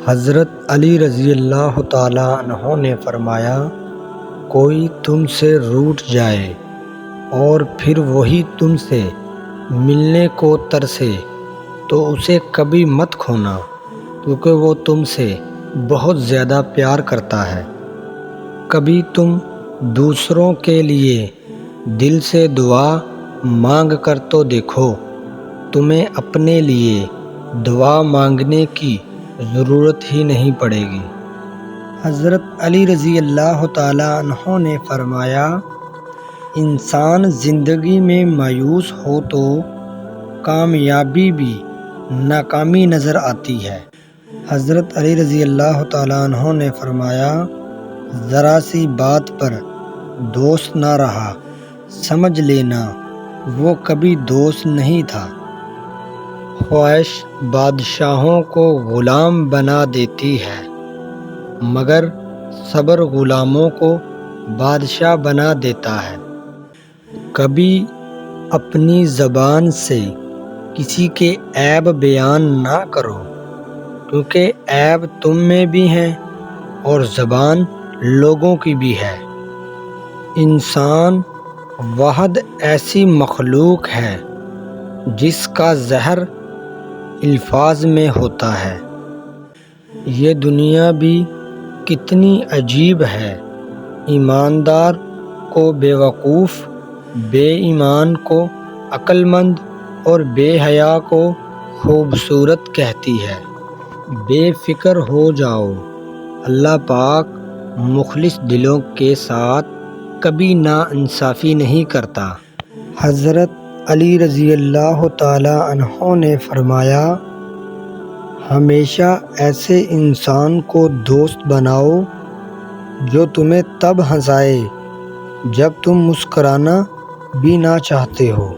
حضرت علی رضی اللہ تعالیٰ عنہ نے فرمایا، کوئی تم سے روٹھ جائے اور پھر وہی تم سے ملنے کو ترسے تو اسے کبھی مت کھونا، کیونکہ وہ تم سے بہت زیادہ پیار کرتا ہے۔ کبھی تم دوسروں کے لیے دل سے دعا مانگ کر تو دیکھو، تمہیں اپنے لیے دعا مانگنے کی ضرورت ہی نہیں پڑے گی۔ حضرت علی رضی اللہ تعالیٰ عنہ نے فرمایا، انسان زندگی میں مایوس ہو تو کامیابی بھی ناکامی نظر آتی ہے۔ حضرت علی رضی اللہ تعالیٰ عنہ نے فرمایا، ذرا سی بات پر دوست نہ رہا، سمجھ لینا وہ کبھی دوست نہیں تھا۔ خواہش بادشاہوں کو غلام بنا دیتی ہے، مگر صبر غلاموں کو بادشاہ بنا دیتا ہے۔ کبھی اپنی زبان سے کسی کے عیب بیان نہ کرو، کیونکہ عیب تم میں بھی ہیں اور زبان لوگوں کی بھی ہے۔ انسان واحد ایسی مخلوق ہے جس کا زہر الفاظ میں ہوتا ہے۔ یہ دنیا بھی کتنی عجیب ہے، ایماندار کو بے وقوف، بے ایمان کو عقل مند اور بے حیا کو خوبصورت کہتی ہے۔ بے فکر ہو جاؤ، اللہ پاک مخلص دلوں کے ساتھ کبھی ناانصافی نہیں کرتا۔ حضرت علی رضی اللہ تعالیٰ عنہ نے فرمایا، ہمیشہ ایسے انسان کو دوست بناؤ جو تمہیں تب ہنسائے جب تم مسکرانا بھی نہ چاہتے ہو۔